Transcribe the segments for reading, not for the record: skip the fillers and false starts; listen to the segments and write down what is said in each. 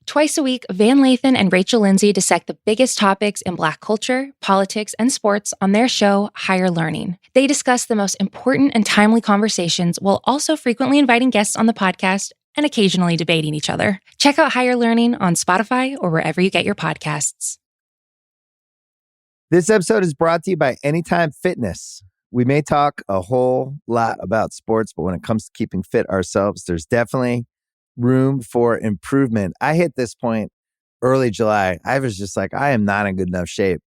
Twice a week, Van Lathan and Rachel Lindsay dissect the biggest topics in Black culture, politics, and sports on their show, Higher Learning. They discuss the most important and timely conversations while also frequently inviting guests on the podcast and occasionally debating each other. Check out Higher Learning on Spotify or wherever you get your podcasts. This episode is brought to you by Anytime Fitness. We may talk a whole lot about sports, but when it comes to keeping fit ourselves, there's definitely room for improvement. I hit this point early July. I was just like, I am not in good enough shape.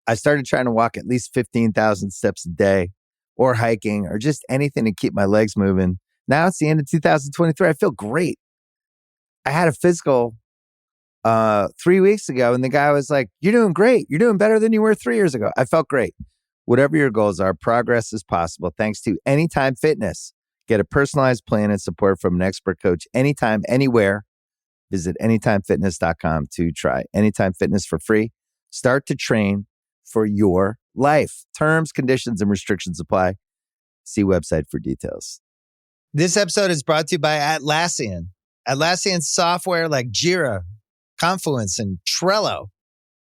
I started trying to walk at least 15,000 steps a day or hiking or just anything to keep my legs moving. Now it's the end of 2023. I feel great. I had a physical 3 weeks ago and the guy was like, you're doing great. You're doing better than you were 3 years ago. I felt great. Whatever your goals are, progress is possible thanks to Anytime Fitness. Get a personalized plan and support from an expert coach anytime, anywhere. Visit anytimefitness.com to try Anytime Fitness for free. Start to train for your life. Terms, conditions, and restrictions apply. See website for details. This episode is brought to you by Atlassian. Atlassian software like Jira, Confluence, and Trello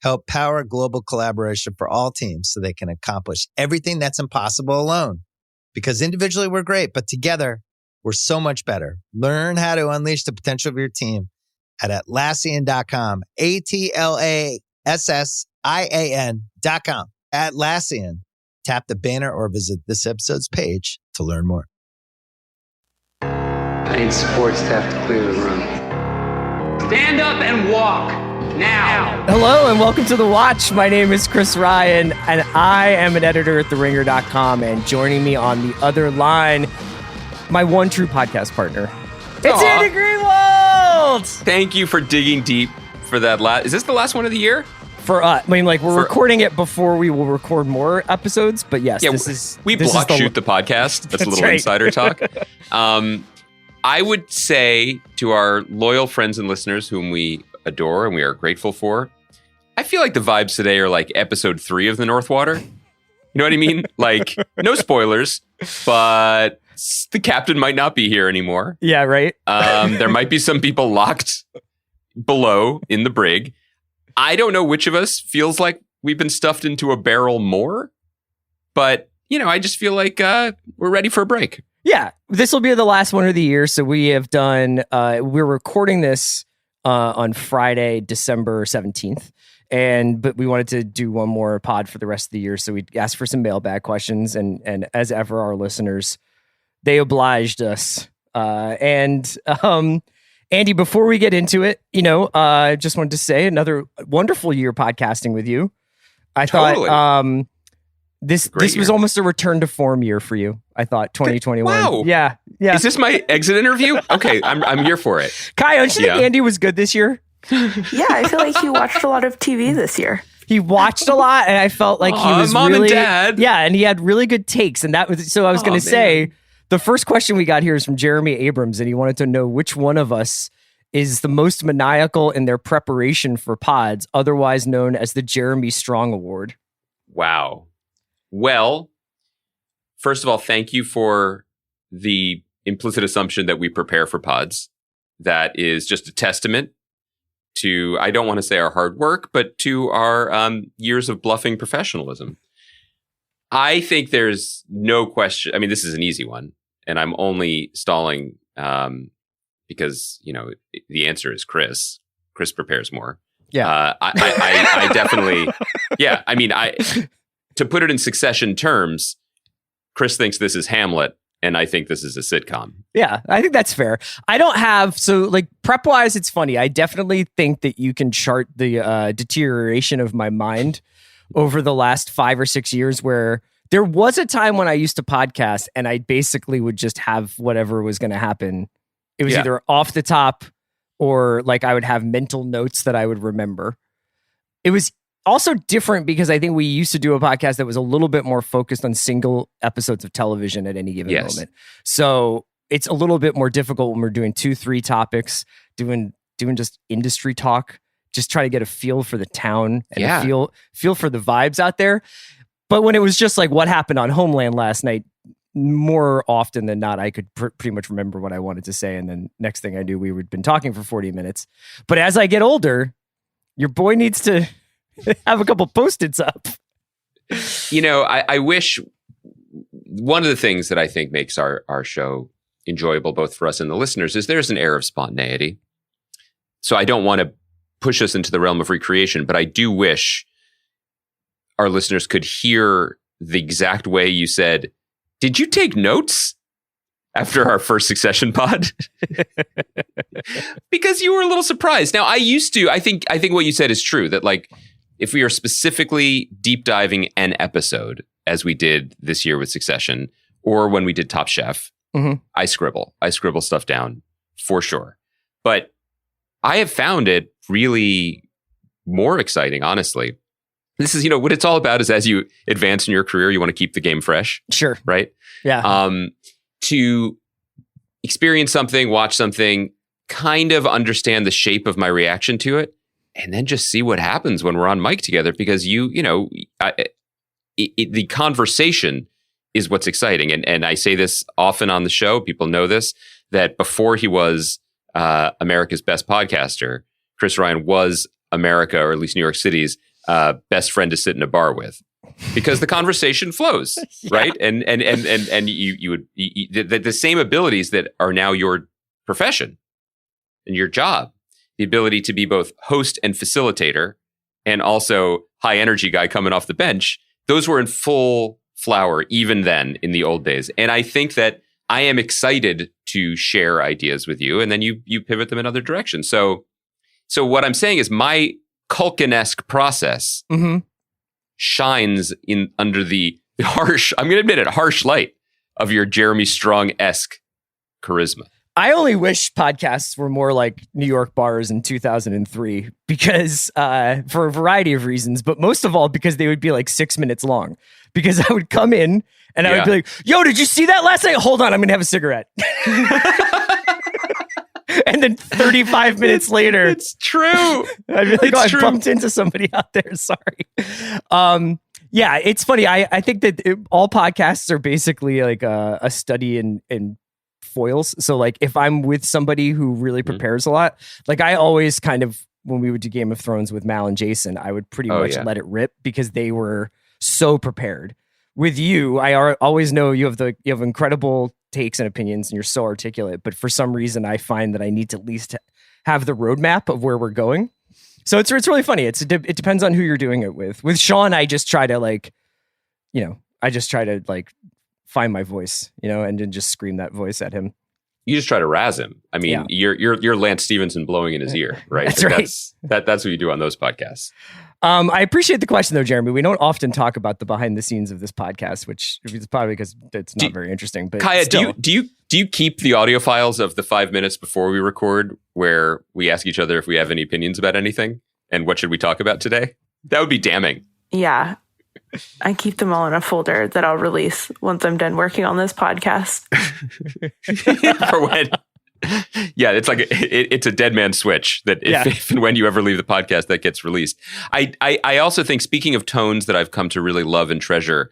help power global collaboration for all teams so they can accomplish everything that's impossible alone. Because individually we're great, but together we're so much better. Learn how to unleash the potential of your team at Atlassian.com. Atlassian.com. Atlassian. Tap the banner or visit this episode's page to learn more. I need supports to have to clear the room. Stand up and walk. Now. Hello and welcome to The Watch. My name is Chris Ryan and I am an editor at TheRinger.com, and joining me on the other line, my one true podcast partner. It's Andy Greenwald! Thank you for digging deep for that last. Is this the last one of the year? For us. I mean, like, we're recording it before we will record more episodes, but yes, we block shoot the podcast. That's a little right. Insider talk. I would say to our loyal friends and listeners whom we adore and we are grateful for, I feel like the vibes today are like episode 3 of The North Water. You know what I mean? Like, no spoilers, but the captain might not be here anymore. Yeah, right. There might be some people locked below in the brig. I don't know which of us feels like we've been stuffed into a barrel more, but, you know, I just feel like we're ready for a break. Yeah, this will be the last one of the year. So we have done, we're recording this on Friday, December 17th. But we wanted to do one more pod for the rest of the year. So we asked for some mailbag questions. And as ever, our listeners, they obliged us. Andy, before we get into it, I just wanted to say another wonderful year podcasting with you. I thought this was almost a return to form year for you. I thought 2021. Wow. Yeah. Is this my exit interview? Okay, I'm here for it. Kai, don't you think Andy was good this year? Yeah, I feel like he watched a lot of TV this year. He watched a lot, and I felt like he was mom really, and dad. Yeah, and he had really good takes, and that was so. I was going to say the first question we got here is from Jeremy Abrams, and he wanted to know which one of us is the most maniacal in their preparation for pods, otherwise known as the Jeremy Strong Award. Wow. Well, first of all, thank you for the implicit assumption that we prepare for pods. That is just a testament to, I don't want to say our hard work, but to our years of bluffing professionalism. I think there's no question. I mean, this is an easy one, and I'm only stalling because, the answer is Chris. Chris prepares more. Yeah. I definitely, yeah. I mean, to put it in Succession terms, Chris thinks this is Hamlet, and I think this is a sitcom. Yeah, I think that's fair. I don't have, prep-wise, it's funny. I definitely think that you can chart the deterioration of my mind over the last 5 or 6 years, where there was a time when I used to podcast and I basically would just have whatever was going to happen. It was either off the top or like I would have mental notes that I would remember. It was also different because I think we used to do a podcast that was a little bit more focused on single episodes of television at any given moment. So it's a little bit more difficult when we're doing 2-3 topics, doing just industry talk, just try to get a feel for the town and a feel for the vibes out there. But when it was just like what happened on Homeland last night, more often than not, I could pretty much remember what I wanted to say. And then next thing I knew, we had been talking for 40 minutes. But as I get older, your boy needs to have a couple Post-its up. I wish one of the things that I think makes our show enjoyable, both for us and the listeners, is there's an air of spontaneity. So I don't want to push us into the realm of recreation, but I do wish our listeners could hear the exact way you said, "Did you take notes?" after our first Succession pod. Because you were a little surprised. Now, I think what you said is true, that like, if we are specifically deep diving an episode, as we did this year with Succession, or when we did Top Chef, I scribble stuff down for sure. But I have found it really more exciting, honestly. This is, what it's all about is as you advance in your career, you want to keep the game fresh. Sure. Right? Yeah. To experience something, watch something, kind of understand the shape of my reaction to it, and then just see what happens when we're on mic together. Because the conversation is what's exciting. And I say this often on the show. People know this, that before he was America's best podcaster, Chris Ryan was America, or at least New York City's best friend to sit in a bar with, because the conversation flows, right? And you would the same abilities that are now your profession and your job, the ability to be both host and facilitator, and also high energy guy coming off the bench. Those were in full flower even then in the old days. And I think that I am excited to share ideas with you, and then you pivot them in other directions. So what I'm saying is my Culkin-esque process shines in under the harsh, I'm going to admit it, harsh light of your Jeremy Strong-esque charisma. I only wish podcasts were more like New York bars in 2003, because for a variety of reasons, but most of all because they would be like 6 minutes long. Because I would come in and I would be like, "Yo, did you see that last night? Hold on, I'm going to have a cigarette." And then 35 minutes later, it's true. I'd be like, I bumped into somebody out there. Sorry. Yeah, it's funny. I think that all podcasts are basically like a study in foils. So like if I'm with somebody who really prepares a lot, like I always kind of, when we would do Game of Thrones with Mal and Jason, I would pretty much let it rip because they were so prepared. With you, I always know you have incredible takes and opinions, and you're so articulate. But for some reason, I find that I need to at least have the roadmap of where we're going. So it's really funny. It depends on who you're doing it with. With Sean, I just try to find my voice, and then just scream that voice at him. You just try to razz him. I mean, you're Lance Stevenson blowing in his ear, right? That's right. That's what you do on those podcasts. I appreciate the question, though, Jeremy. We don't often talk about the behind the scenes of this podcast, which is probably because it's not very interesting. But Kaya, still. do you keep the audio files of the 5 minutes before we record where we ask each other if we have any opinions about anything and what should we talk about today? That would be damning. Yeah. I keep them all in a folder that I'll release once I'm done working on this podcast. For when? Yeah, it's like it's a dead man switch that if and when you ever leave the podcast, that gets released. I also think, speaking of tones that I've come to really love and treasure,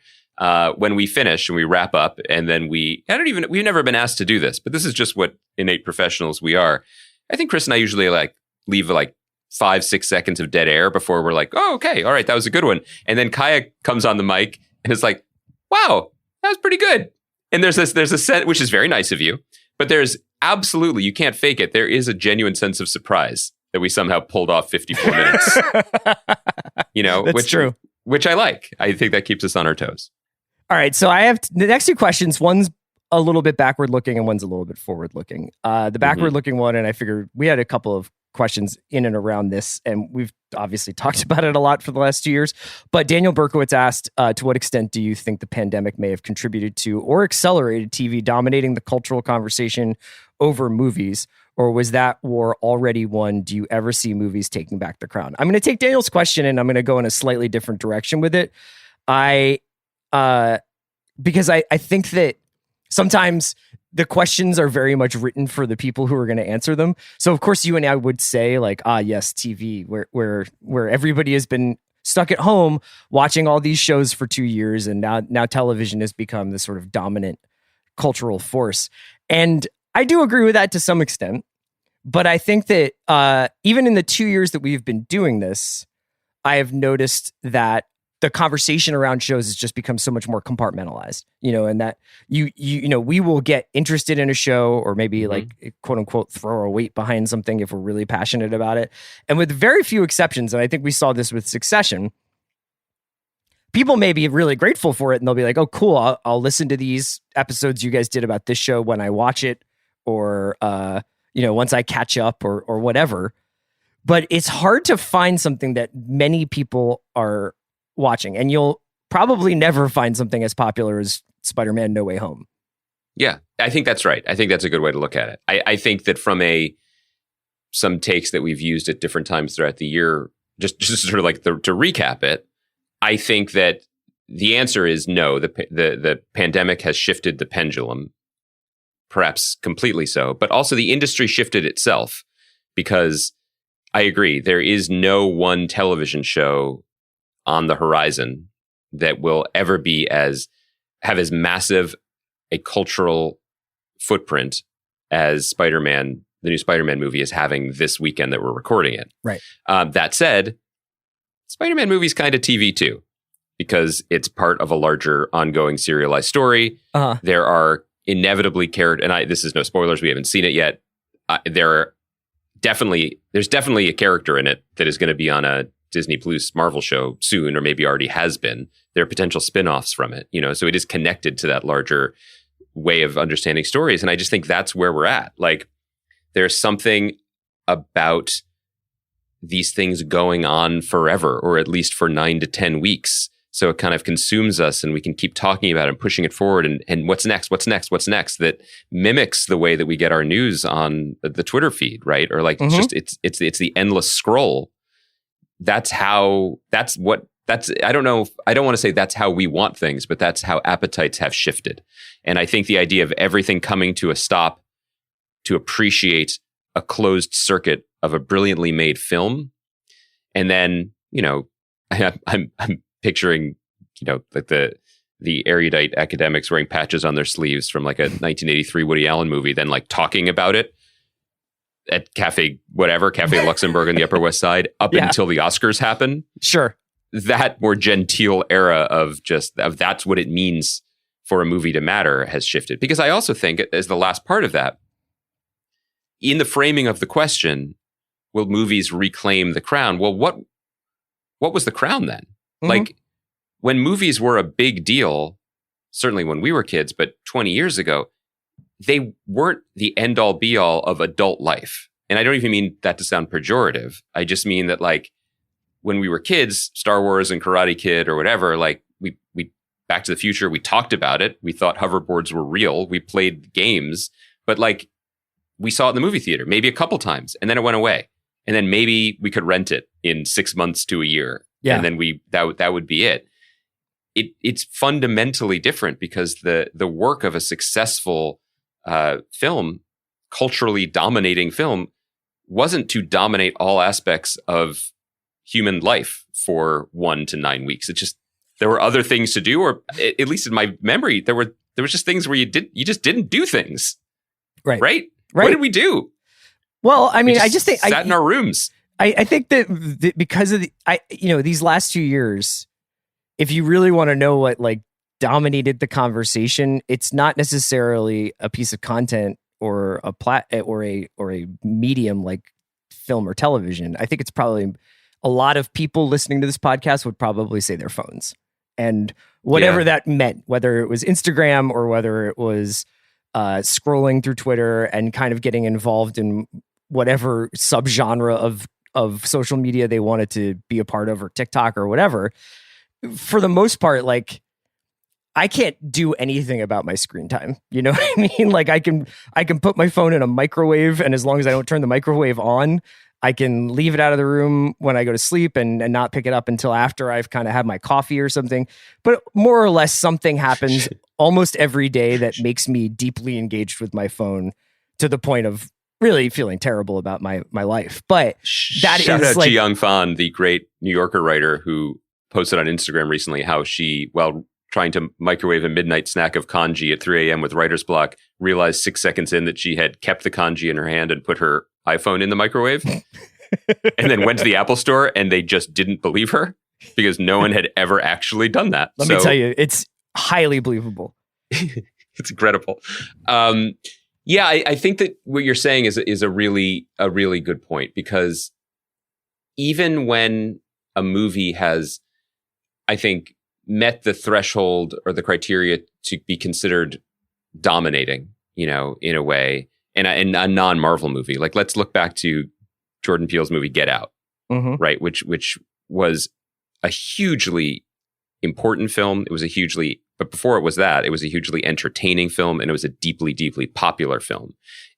when we finish and we wrap up, and then we've never been asked to do this, but this is just what innate professionals we are. I think Chris and I usually leave 5-6 seconds of dead air before we're like, "Oh, okay, all right, that was a good one." And then Kaya comes on the mic and is like, "Wow, that was pretty good." And there's a set, which is very nice of you, but there's absolutely, you can't fake it. There is a genuine sense of surprise that we somehow pulled off 54 minutes. That's true. Which I like. I think that keeps us on our toes. All right, so I have the next two questions. One's a little bit backward looking and one's a little bit forward looking. The backward looking one, and I figured we had a couple of questions in and around this, and we've obviously talked about it a lot for the last 2 years. But Daniel Berkowitz asked, to what extent do you think the pandemic may have contributed to or accelerated TV dominating the cultural conversation over movies? Or was that war already won? Do you ever see movies taking back the crown? I'm going to take Daniel's question and I'm going to go in a slightly different direction with it. Because I think that sometimes the questions are very much written for the people who are going to answer them. So of course you and I would say yes, TV, where everybody has been stuck at home watching all these shows for 2 years, and now television has become the sort of dominant cultural force. And I do agree with that to some extent, but I think that even in the 2 years that we've been doing this, I have noticed that the conversation around shows has just become so much more compartmentalized, and that we will get interested in a show, or maybe like quote unquote throw our weight behind something if we're really passionate about it. And with very few exceptions, and I think we saw this with Succession, people may be really grateful for it, and they'll be like, oh, cool, I'll listen to these episodes you guys did about this show when I watch it, or once I catch up, or whatever. But it's hard to find something that many people are watching, and you'll probably never find something as popular as Spider-Man No Way Home. Yeah, I think that's right. I think that's a good way to look at it. I think that from some takes that we've used at different times throughout the year, just sort of like to recap it, I think that the answer is no. The pandemic has shifted the pendulum, perhaps completely so, but also the industry shifted itself, because I agree, there is no one television show on the horizon that will ever have as massive a cultural footprint as Spider-Man, the new Spider-Man movie, is having this weekend that we're recording it. Right. That said, Spider-Man movie is kind of TV too, because it's part of a larger ongoing serialized story. Uh-huh. There are inevitably this is no spoilers, we haven't seen it yet. There's definitely a character in it that is going to be on a Disney Plus Marvel show soon, or maybe already has been. There are potential spin-offs from it, so it is connected to that larger way of understanding stories. And I just think that's where we're at. Like, there's something about these things going on forever, or at least for 9 to 10 weeks. So it kind of consumes us, and we can keep talking about it and pushing it forward. And what's next? That mimics the way that we get our news on the Twitter feed, right? Or like, it's the endless scroll. I don't want to say that's how we want things, but that's how appetites have shifted. And I think the idea of everything coming to a stop to appreciate a closed circuit of a brilliantly made film. And then, I'm picturing, like the erudite academics wearing patches on their sleeves from like a 1983 Woody Allen movie, then like talking about it at Cafe Luxembourg on the Upper West Side until the Oscars happen. Sure. That more genteel era of that's what it means for a movie to matter has shifted. Because I also think, as the last part of that, in the framing of the question, will movies reclaim the crown? Well, what was the crown then? Mm-hmm. Like, when movies were a big deal, certainly when we were kids, but 20 years ago, they weren't the end all be all of adult life. And I don't even mean that to sound pejorative. I just mean that, like, when we were kids, Star Wars and Karate Kid or whatever, like we Back to the Future, we talked about it. We thought hoverboards were real. We played games, but like we saw it in the movie theater, maybe a couple times, and then it went away. And then maybe we could rent it in 6 months to a year. Yeah. And then that would be it. It's fundamentally different, because the work of a successful film, culturally dominating film, wasn't to dominate all aspects of human life for 1 to 9 weeks. It's just, there were other things to do, or at least in my memory, there was just things where you just didn't do things. Right. What did we do? Well, I mean, I just think sat in our rooms. I think that because of these last 2 years, if you really want to know what like dominated the conversation, it's not necessarily a piece of content or a medium like film or television. I think it's probably a lot of people listening to this podcast would probably say their phones, and whatever that meant, whether it was Instagram or whether it was scrolling through Twitter and kind of getting involved in whatever subgenre of social media they wanted to be a part of, or TikTok or whatever. For the most part, like, I can't do anything about my screen time. You know what I mean? Like, I can put my phone in a microwave, and as long as I don't turn the microwave on, I can leave it out of the room when I go to sleep and not pick it up until after I've kind of had my coffee or something. But more or less, something happens almost every day that makes me deeply engaged with my phone, to the point of really feeling terrible about my life. But that Shout is out like, to Young Fan, the great New Yorker writer who posted on Instagram recently how she, while trying to microwave a midnight snack of kanji at 3 a.m. with writer's block, realized 6 seconds in that she had kept the kanji in her hand and put her iPhone in the microwave. And then went to the Apple store and they just didn't believe her because no one had ever actually done that. Let me tell you, it's highly believable. It's incredible. Yeah, I think that what you're saying is a really good point, because even when a movie has, I think, met the threshold or the criteria to be considered dominating, in a way, in a non-Marvel movie, like let's look back to Jordan Peele's movie Get Out, right? Which was a hugely important film. But before it was that, it was a hugely entertaining film, and it was a deeply, deeply popular film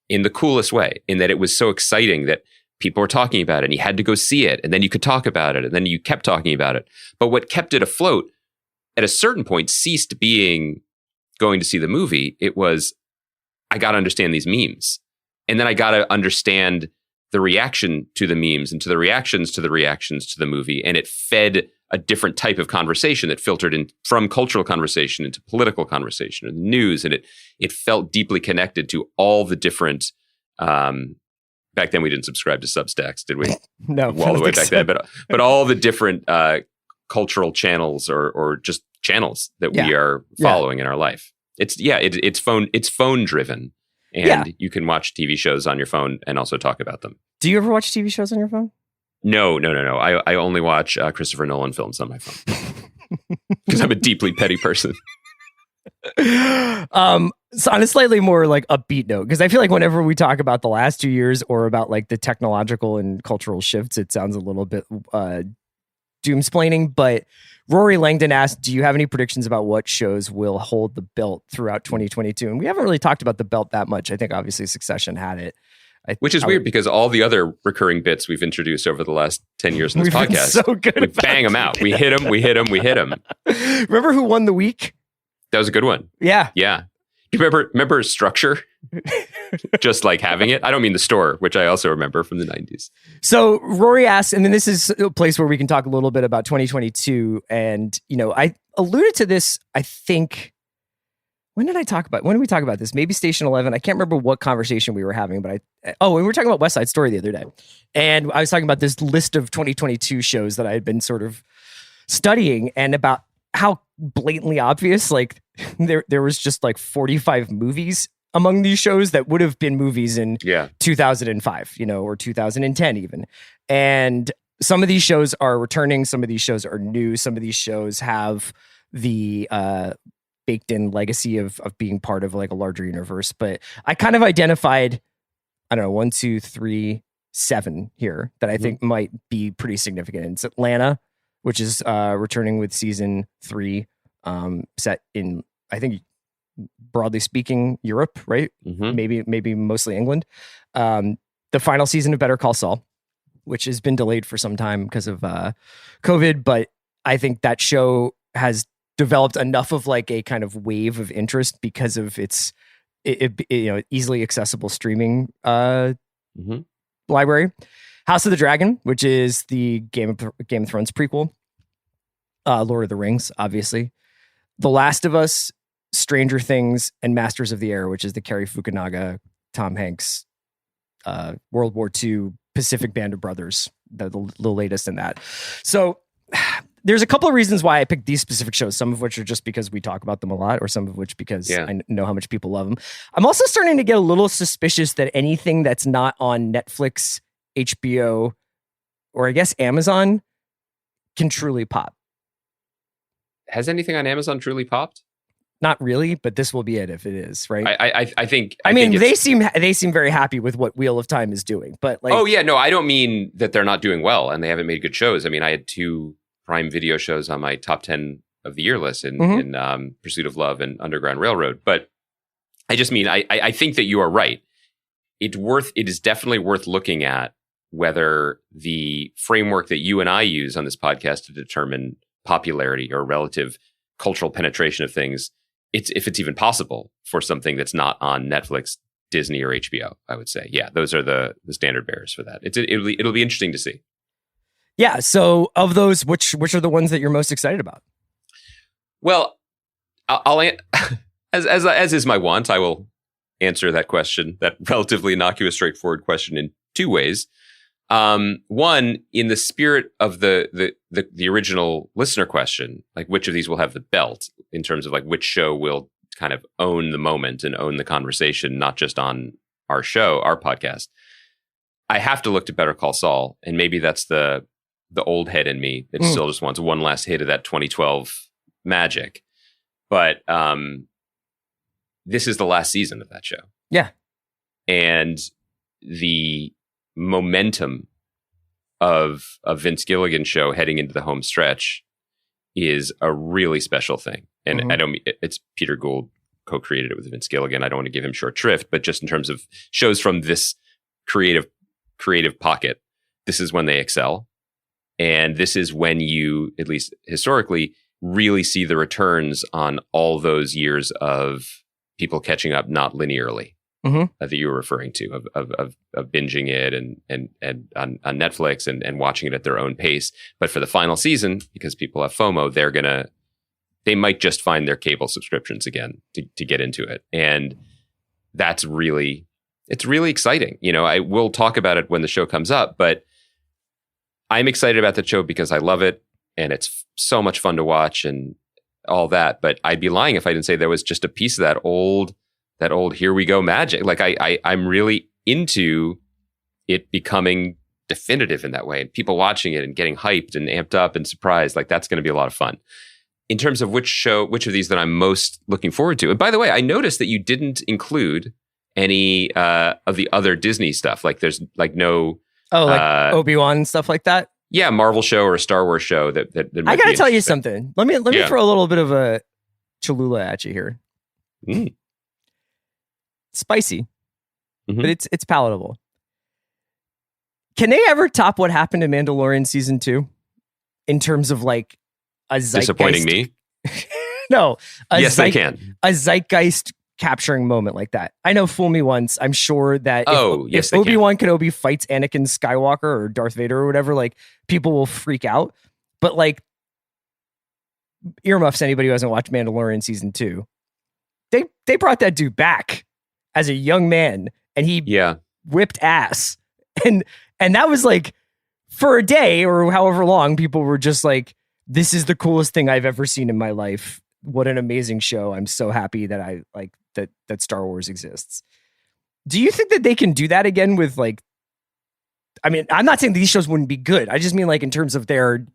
in the coolest way, in that it was so exciting that people were talking about it and you had to go see it, and then you could talk about it, and then you kept talking about it. But what kept it afloat at a certain point ceased being going to see the movie. It was, I got to understand these memes. And then I got to understand the reaction to the memes and to the reactions to the movie. And it fed a different type of conversation that filtered in from cultural conversation into political conversation and news. And it felt deeply connected to all the different, back then we didn't subscribe to Substacks, did we? No. All the way back then, but all the different cultural channels or just channels that we are following in our life. It's phone driven. And you can watch TV shows on your phone and also talk about them. Do you ever watch TV shows on your phone? No. I only watch Christopher Nolan films on my phone because I'm a deeply petty person. So on a slightly more like upbeat note, because I feel like whenever we talk about the last 2 years or about like the technological and cultural shifts, it sounds a little bit doomsplaining. But Rory Langdon asked, do you have any predictions about what shows will hold the belt throughout 2022? And we haven't really talked about the belt that much. I think obviously Succession had it. Which is weird because all the other recurring bits we've introduced over the last 10 years in this podcast, so good, we bang them out. We hit them. Remember who won the week? That was a good one. Yeah. Do you remember Structure? Just like having it. I don't mean the store, which I also remember from the 90s. So Rory asks, and then this is a place where we can talk a little bit about 2022. And, I alluded to this, I think, when did we talk about this? Maybe Station 11. I can't remember what conversation we were having, but we were talking about West Side Story the other day. And I was talking about this list of 2022 shows that I had been sort of studying, and about how blatantly obvious, like there was just like 45 movies among these shows that would have been movies in 2005, or 2010 even. And some of these shows are returning. Some of these shows are new. Some of these shows have the baked in legacy of being part of like a larger universe. But I kind of identified, 1, 2, 3, 7 here that I think might be pretty significant. It's Atlanta, which is returning with season 3, set in, I think, broadly speaking, Europe, right? Maybe mostly England. The final season of Better Call Saul, which has been delayed for some time because of COVID, but I think that show has developed enough of like a kind of wave of interest because of its easily accessible streaming library. House of the Dragon, which is the Game of Thrones prequel. Lord of the Rings, obviously. The Last of Us, Stranger Things, and Masters of the Air, which is the Cary Fukunaga, Tom Hanks, World War II Pacific Band of Brothers, the latest in that. So there's a couple of reasons why I picked these specific shows, some of which are just because we talk about them a lot, or some of which because I know how much people love them. I'm also starting to get a little suspicious that anything that's not on Netflix, HBO, or I guess Amazon can truly pop. Has anything on Amazon truly popped? Not really, but this will be it if it is, right? I think. I mean, they seem very happy with what Wheel of Time is doing, but like, I don't mean that they're not doing well and they haven't made good shows. I mean, I had 2 Prime Video shows on my top 10 of the year list in Pursuit of Love and Underground Railroad, but I just mean I think that you are right. It is definitely worth looking at whether the framework that you and I use on this podcast to determine popularity or relative cultural penetration of things, if it's even possible for something that's not on Netflix, Disney or HBO, I would say. Yeah, those are the standard bearers for that. It'll be interesting to see. Yeah. So of those, which are the ones that you're most excited about? Well, I'll as is my wont, I will answer that question, that relatively innocuous, straightforward question, in two ways. One, in the spirit of the original listener question, like which of these will have the belt in terms of like which show will kind of own the moment and own the conversation, not just on our show, our podcast. I have to look to Better Call Saul, and maybe that's the old head in me that still just wants one last hit of that 2012 magic. But this is the last season of that show. Yeah. And the momentum of a Vince Gilligan show heading into the home stretch is a really special thing. And I don't, it's Peter Gould co-created it with Vince Gilligan. I don't want to give him short shrift, but just in terms of shows from this creative pocket, this is when they excel. And this is when you, at least historically, really see the returns on all those years of people catching up not linearly that you were referring to, of binging it and on Netflix and watching it at their own pace. But for the final season, because people have FOMO, they might just find their cable subscriptions again to get into it. And it's really exciting. You know, I will talk about it when the show comes up, but I'm excited about the show because I love it and it's so much fun to watch and all that. But I'd be lying if I didn't say there was just a piece of that old here we go magic. Like I'm really into it becoming definitive in that way, and people watching it and getting hyped and amped up and surprised. Like that's going to be a lot of fun. In terms of which of these that I'm most looking forward to. And by the way, I noticed that you didn't include any of the other Disney stuff. Like there's like no Obi-Wan and stuff like that. Yeah, Marvel show or a Star Wars show that I got to tell you something. Let me throw a little bit of a Cholula at you here. Spicy, but it's palatable. Can they ever top what happened in Mandalorian season 2 in terms of like a zeitgeist? Disappointing me? No. Yes, they can. A zeitgeist capturing moment like that. I know, fool me once. I'm sure that if Obi-Wan Kenobi fights Anakin Skywalker or Darth Vader or whatever, like people will freak out. But like earmuffs anybody who hasn't watched Mandalorian season 2. They brought that dude back as a young man and he whipped ass. And that was like for a day or however long, people were just like, this is the coolest thing I've ever seen in my life. What an amazing show. I'm so happy that I like that Star Wars exists. Do you think that they can do that again with like, I mean, I'm not saying these shows wouldn't be good. I just mean like in terms of their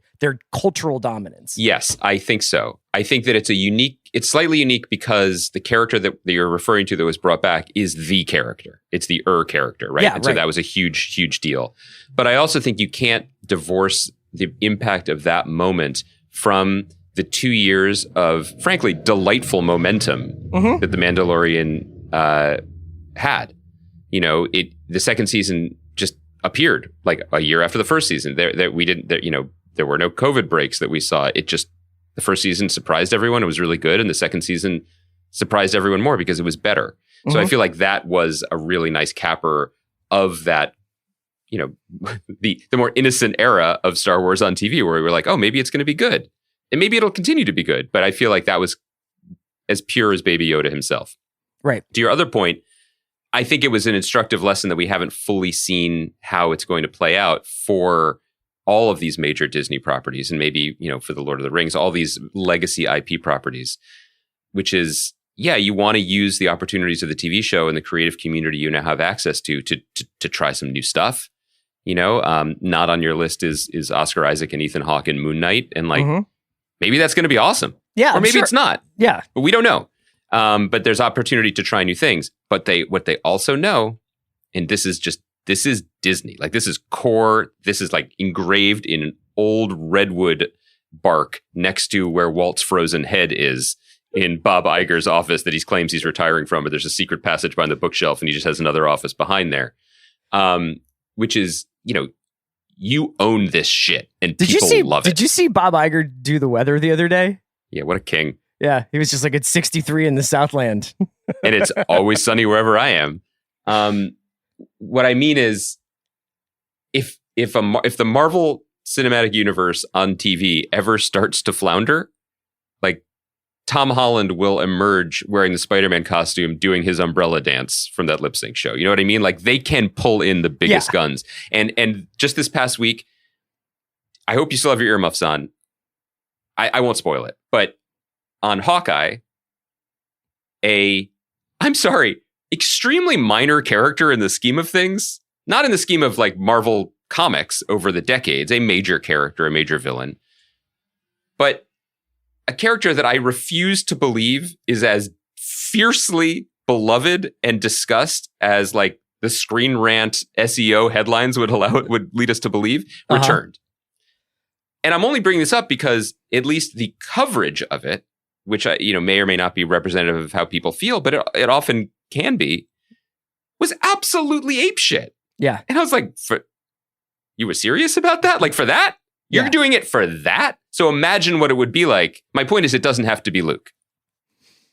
cultural dominance. Yes, I think so. I think that it's slightly unique because the character that you're referring to that was brought back is the character. It's the character, right? Yeah, and so that was a huge, huge deal. But I also think you can't divorce the impact of that moment from the 2 years of, frankly, delightful momentum that The Mandalorian had. You know, the second season just appeared like a year after the first season. There were no COVID breaks that we saw. The first season surprised everyone. It was really good. And the second season surprised everyone more because it was better. So I feel like that was a really nice capper of that, you know, the more innocent era of Star Wars on TV where we were like, oh, maybe it's going to be good. And maybe it'll continue to be good. But I feel like that was as pure as Baby Yoda himself. Right. To your other point, I think it was an instructive lesson that we haven't fully seen how it's going to play out for all of these major Disney properties, and maybe, you know, for the Lord of the Rings, all these legacy IP properties, which is, you want to use the opportunities of the TV show and the creative community you now have access to try some new stuff. You know, not on your list is Oscar Isaac and Ethan Hawke in Moon Knight, and like maybe that's going to be awesome. Yeah, or maybe it's not. Yeah, but we don't know. But there's opportunity to try new things. But what they also know, and this is Disney. Like this is core. This is like engraved in an old redwood bark next to where Walt's frozen head is in Bob Iger's office that he claims he's retiring from. But there's a secret passage behind the bookshelf, and he just has another office behind there. Which is, you know, you own this shit, and people love it. Did you see Bob Iger do the weather the other day? Yeah, what a king. Yeah, he was just like, it's 63 in the Southland. And it's always sunny wherever I am. What I mean is, if the Marvel Cinematic Universe on TV ever starts to flounder, like Tom Holland will emerge wearing the Spider-Man costume, doing his umbrella dance from that lip sync show. You know what I mean? Like they can pull in the biggest guns. And just this past week, I hope you still have your earmuffs on. I won't spoil it, but on Hawkeye, I'm sorry, extremely minor character in the scheme of things, not in the scheme of like Marvel comics over the decades, a major character, a major villain, but a character that I refuse to believe is as fiercely beloved and discussed as like the Screen Rant SEO headlines would lead us to believe, returned. And I'm only bringing this up because at least the coverage of it, which may or may not be representative of how people feel, but it often can be, was absolutely apeshit. Yeah. And I was like, you were serious about that? Like for that? You're doing it for that? So imagine what it would be like. My point is, it doesn't have to be Luke.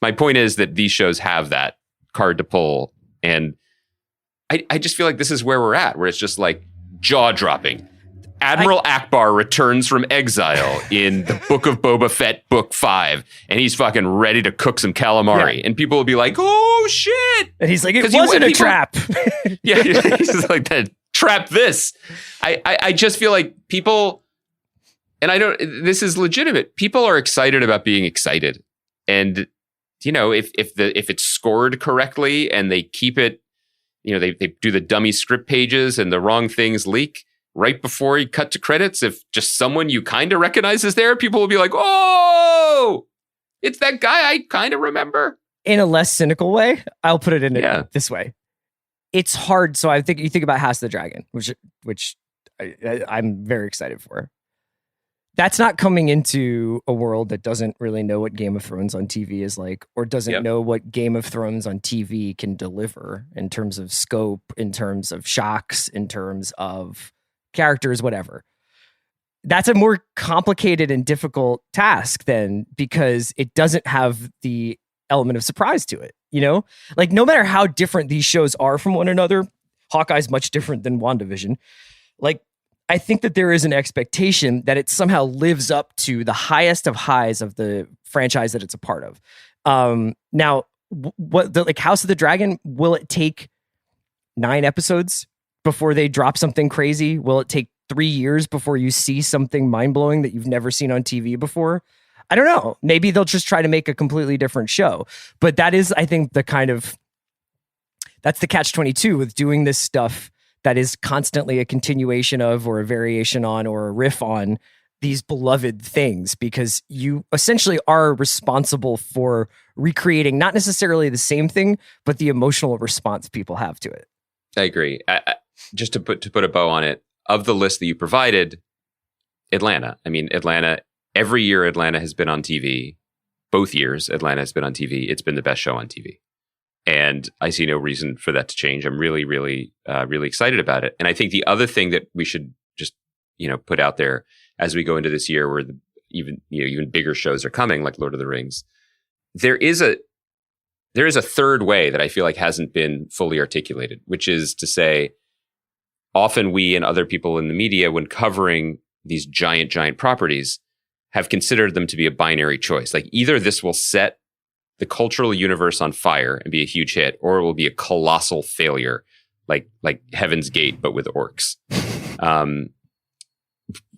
My point is that these shows have that card to pull. And I just feel like this is where we're at, where it's just like jaw-dropping. Admiral Akbar returns from exile in the Book of Boba Fett, Book 5, and he's fucking ready to cook some calamari. Yeah. And people will be like, oh, shit. And he's like, it wasn't a trap. Yeah, he's just like, trap this. I just feel like people, and this is legitimate. People are excited about being excited. And, if it's scored correctly and they keep it, they do the dummy script pages and the wrong things leak right before you cut to credits, if just someone you kind of recognize is there, people will be like, oh, it's that guy I kind of remember. In a less cynical way, I'll put it in this way. It's hard. So I think you think about House of the Dragon, which I'm very excited for. That's not coming into a world that doesn't really know what Game of Thrones on TV is like, or doesn't know what Game of Thrones on TV can deliver in terms of scope, in terms of shocks, in terms of characters, whatever. That's a more complicated and difficult task then, because it doesn't have the element of surprise to it. Like no matter how different these shows are from one another, Hawkeye's much different than WandaVision. Like I think that there is an expectation that it somehow lives up to the highest of highs of the franchise that it's a part of. Now, House of the Dragon, will it take 9 episodes before they drop something crazy? Will it take 3 years before you see something mind-blowing that you've never seen on TV before? I don't know. Maybe they'll just try to make a completely different show. But that is, I think, that's the catch-22 with doing this stuff that is constantly a continuation of, or a variation on, or a riff on these beloved things, because you essentially are responsible for recreating not necessarily the same thing, but the emotional response people have to it. I agree. Just to put a bow on it, of the list that you provided, Atlanta. I mean, Atlanta, every year Atlanta has been on TV. Both years Atlanta has been on TV. It's been the best show on TV. And I see no reason for that to change. I'm really, really, really excited about it. And I think the other thing that we should just, put out there as we go into this year where even bigger shows are coming, like Lord of the Rings, there is a third way that I feel like hasn't been fully articulated, which is to say, often we and other people in the media, when covering these giant properties, have considered them to be a binary choice. Like either this will set the cultural universe on fire and be a huge hit, or it will be a colossal failure, like Heaven's Gate, but with orcs.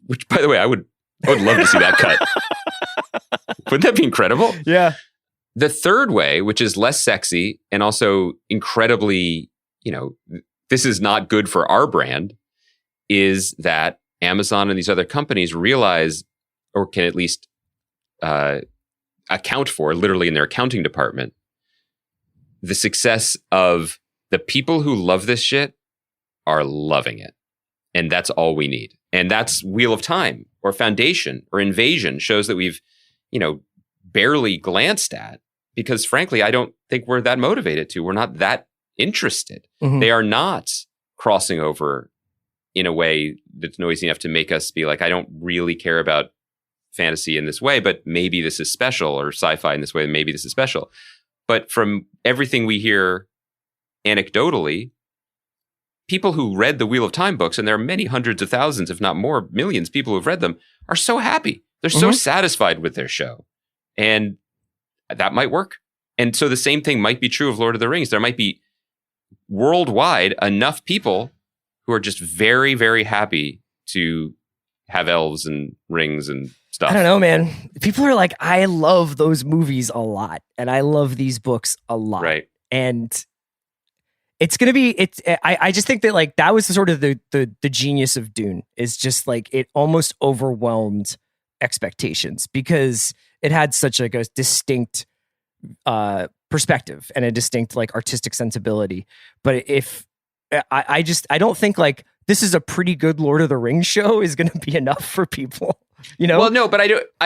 Which, by the way, I would love to see that cut. Wouldn't that be incredible? Yeah. The third way, which is less sexy and also incredibly, this is not good for our brand, is that Amazon and these other companies realize, or can at least account for, literally in their accounting department, the success of the people who love this shit are loving it. And that's all we need. And that's Wheel of Time or Foundation or Invasion, shows that we've, barely glanced at, because frankly, I don't think we're that motivated to. We're not that interested. Mm-hmm. They are not crossing over in a way that's noisy enough to make us be like, I don't really care about fantasy in this way, but maybe this is special, or sci-fi in this way, maybe this is special. But from everything we hear anecdotally, people who read the Wheel of Time books, and there are many hundreds of thousands, if not more, millions of people who've read them, are so happy. They're so satisfied with their show. And that might work. And so the same thing might be true of Lord of the Rings. There might be worldwide enough people who are just very, very happy to have elves and rings and stuff. I don't know, man. People are like, I love those movies a lot, and I love these books a lot. Right. And it's going to be, I just think that like, that was sort of the genius of Dune, is just like, it almost overwhelmed expectations because it had such like a distinct perspective and a distinct like artistic sensibility. But if I don't think like this is a pretty good Lord of the Rings show is going to be enough for people, you know? Well, no, but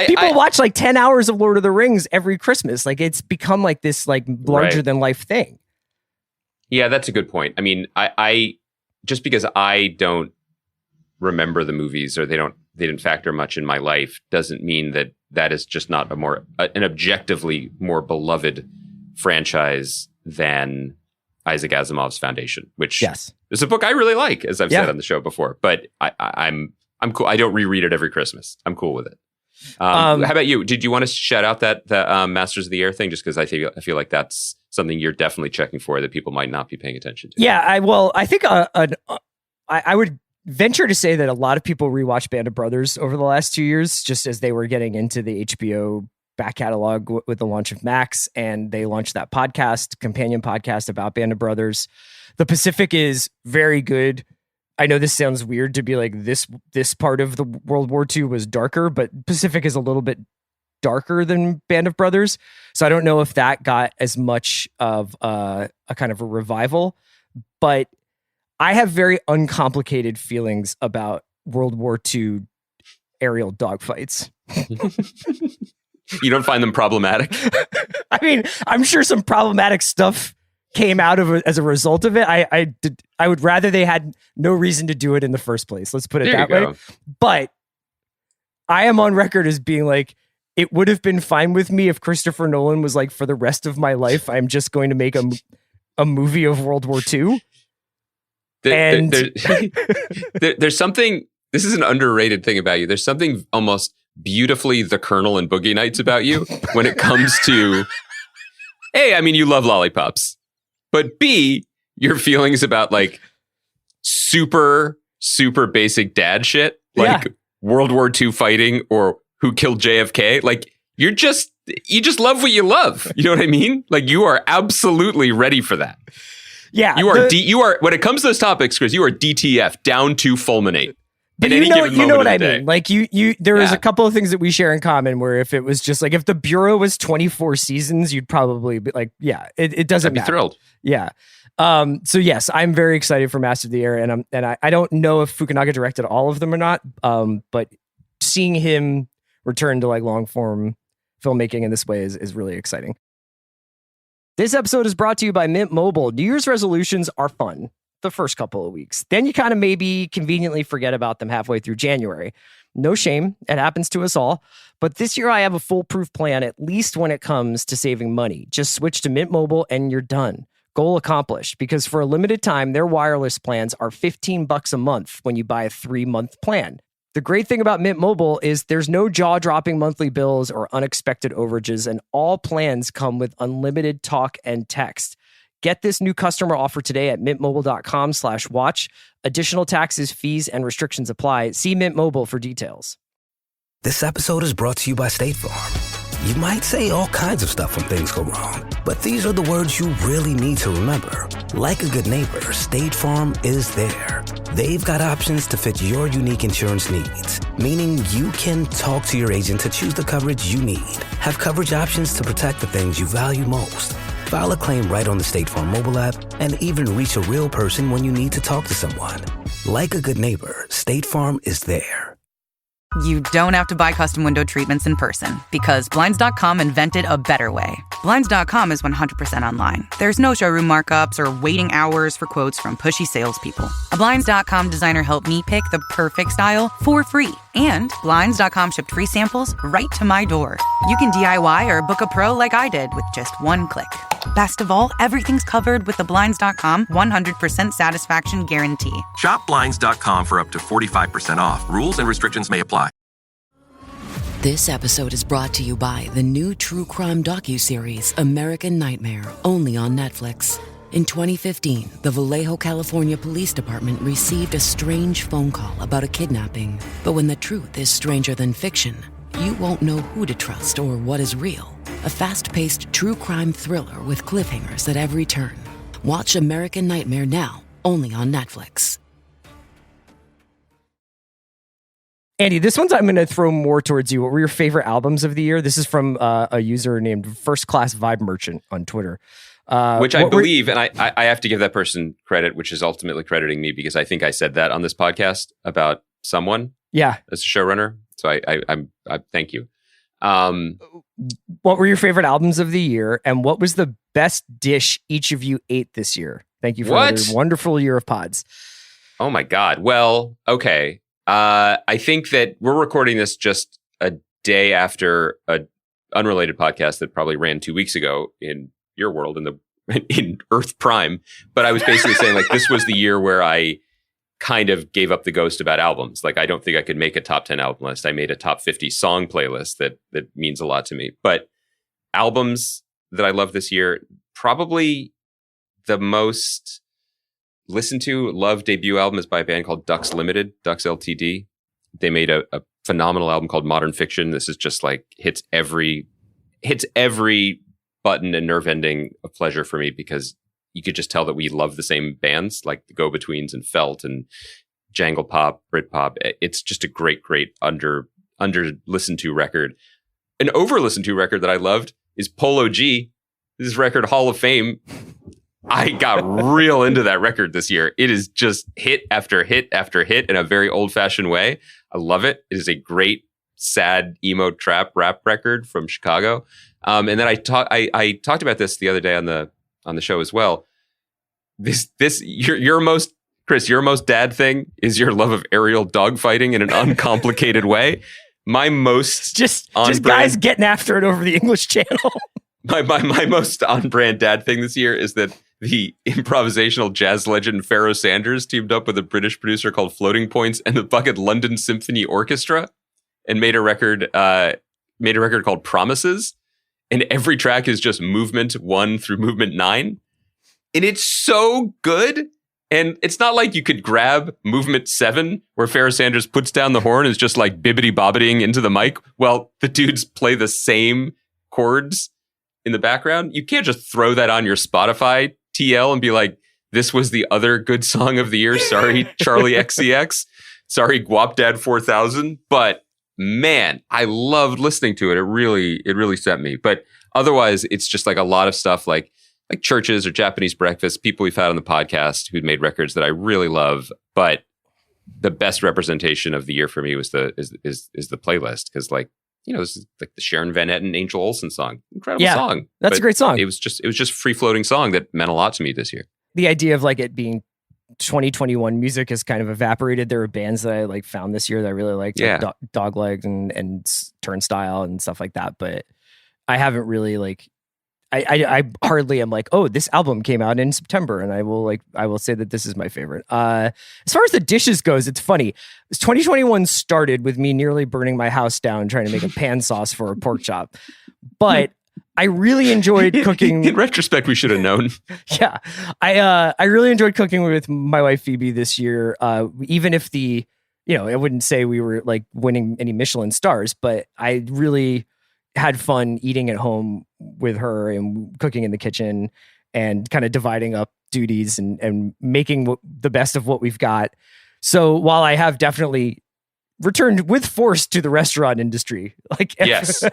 people watch like 10 hours of Lord of the Rings every Christmas. Like it's become like this like larger than life thing. Yeah, that's a good point. I mean, I just because I don't remember the movies or they didn't factor much in my life doesn't mean that is just not an objectively more beloved franchise than Isaac Asimov's Foundation, which is a book I really like, as I've said on the show before. But I'm cool. I don't reread it every Christmas. I'm cool with it. How about you? Did you want to shout out that Masters of the Air thing? Just because I feel like that's something you're definitely checking for that people might not be paying attention to. Yeah, I think I would venture to say that a lot of people rewatched Band of Brothers over the last 2 years, just as they were getting into the HBO back catalog with the launch of Max, and they launched that companion podcast about Band of Brothers. The Pacific is very good. I know this sounds weird to be like this part of the World War II was darker, but Pacific is a little bit darker than Band of Brothers. So I don't know if that got as much of a kind of a revival, but I have very uncomplicated feelings about World War II aerial dogfights. You don't find them problematic? I mean, I'm sure some problematic stuff came out of it as a result of it. I would rather they had no reason to do it in the first place. Let's put it that way. But I am on record as being like, it would have been fine with me if Christopher Nolan was like, for the rest of my life, I'm just going to make a movie of World War II. There's something, this is an underrated thing about you. There's something almost beautifully The Colonel and Boogie Nights about you when it comes to, A, I mean, you love lollipops, but B, your feelings about like super, super basic dad shit, like World War II fighting or who killed JFK. Like you just love what you love. You know what I mean? Like you are absolutely ready for that. Yeah. You are, when it comes to those topics, Chris, you are DTF, down to fulminate. But you know what I mean? Like there is a couple of things that we share in common where if it was just like, if the Bureau was 24 seasons, you'd probably be like, yeah, it doesn't matter. I'd be thrilled. Yeah. So yes, I'm very excited for Master of the Air, and I don't know if Fukunaga directed all of them or not. But seeing him return to like long form filmmaking in this way is really exciting. This episode is brought to you by Mint Mobile. New Year's resolutions are fun the first couple of weeks. Then you kind of maybe conveniently forget about them halfway through January. No shame. It happens to us all. But this year I have a foolproof plan, at least when it comes to saving money. Just switch to Mint Mobile and you're done. Goal accomplished, because for a limited time, their wireless plans are $15 a month when you buy a 3-month plan. The great thing about Mint Mobile is there's no jaw-dropping monthly bills or unexpected overages, and all plans come with unlimited talk and text. Get this new customer offer today at mintmobile.com/watch. Additional taxes, fees, and restrictions apply. See Mint Mobile for details. This episode is brought to you by State Farm. You might say all kinds of stuff when things go wrong, but these are the words you really need to remember. Like a good neighbor, State Farm is there. They've got options to fit your unique insurance needs, meaning you can talk to your agent to choose the coverage you need, have coverage options to protect the things you value most, file a claim right on the State Farm mobile app, and even reach a real person when you need to talk to someone. Like a good neighbor, State Farm is there. you don't have to buy custom window treatments in person because Blinds.com invented a better way. Blinds.com is 100% online. There's no showroom markups or waiting hours for quotes from pushy salespeople. A Blinds.com designer helped me pick the perfect style for free. And Blinds.com shipped free samples right to my door. You can DIY or book a pro like I did with just one click. Best of all, everything's covered with the Blinds.com 100% satisfaction guarantee. Shop Blinds.com for up to 45% off. Rules and restrictions may apply. This episode is brought to you by the new true crime docuseries American Nightmare, only on Netflix. In 2015, the Vallejo, California Police Department received a strange phone call about a kidnapping. But when the truth is stranger than fiction, you won't know who to trust or what is real. A fast-paced true crime thriller with cliffhangers at every turn. Watch American Nightmare now, only on Netflix. Andy, this one's I'm going to throw more towards you. What were your favorite albums of the year? This is from a user named First Class Vibe Merchant on Twitter. Which I believe, and I have to give that person credit, which is ultimately crediting me because I think I said that on this podcast about someone. Yeah, as a showrunner. So I thank you. What were your favorite albums of the year, and what was the best dish each of you ate this year? Thank you for a wonderful year of pods. Oh my God. Well, okay. I think that we're recording this just a day after an unrelated podcast that probably ran 2 weeks ago in your world, in Earth Prime. But I was basically saying like this was the year where I kind of gave up the ghost about albums. Like I don't think I could make a top 10 album list. I made a top 50 song playlist that means a lot to me. But albums that I love this year, probably the most listened to, loved debut album is by a band called Ducks Limited, Ducks Ltd. They made a phenomenal album called Modern Fiction. This is just like hits every button and nerve ending of pleasure for me because you could just tell that we love the same bands like the Go-Betweens and Felt and Jangle Pop, Britpop. It's just a great under listened to record. An over listened to record that I loved is Polo G. This record Hall of Fame. I got real into that record this year. It is just hit after hit after hit in a very old fashioned way. I love it. It is a great, sad emo trap rap record from Chicago. And then I talked about this the other day on the show as well. Your most dad thing is your love of aerial dogfighting in an uncomplicated way. My most just guys getting after it over the English Channel. My most on brand dad thing this year is that the improvisational jazz legend Pharoah Sanders teamed up with a British producer called Floating Points and the fucking London Symphony Orchestra and made a record called Promises. And every track is just movement 1 through movement 9. And it's so good. And it's not like you could grab movement 7 where Pharoah Sanders puts down the horn and is just like bibbity-bobbitying into the mic. Well, the dudes play the same chords in the background. You can't just throw that on your Spotify TL and be like, this was the other good song of the year. Sorry, Charlie XCX. Sorry, Guap Dad 4000. But man, I loved listening to it. It really set me. But otherwise, it's just like a lot of stuff like Churches or Japanese Breakfast, people we've had on the podcast who'd made records that I really love. But the best representation of the year for me was the playlist. Because this is like the Sharon Van Etten, Angel Olsen song. Incredible song. That's a great song. It was just free floating song that meant a lot to me this year. The idea of like it being 2021 music has kind of evaporated. There were bands that I like found this year that I really liked, like Doglegs and Turnstile and stuff like that. But I haven't really like, I hardly am like, oh, this album came out in September, and I will say that this is my favorite. As far as the dishes goes, it's funny. 2021 started with me nearly burning my house down trying to make a pan sauce for a pork chop, but I really enjoyed cooking. In retrospect, we should have known. Yeah, I really enjoyed cooking with my wife Phoebe this year. Even if I wouldn't say we were like winning any Michelin stars, but I really had fun eating at home with her and cooking in the kitchen and kind of dividing up duties and making the best of what we've got. So while I have definitely returned with force to the restaurant industry, like yes,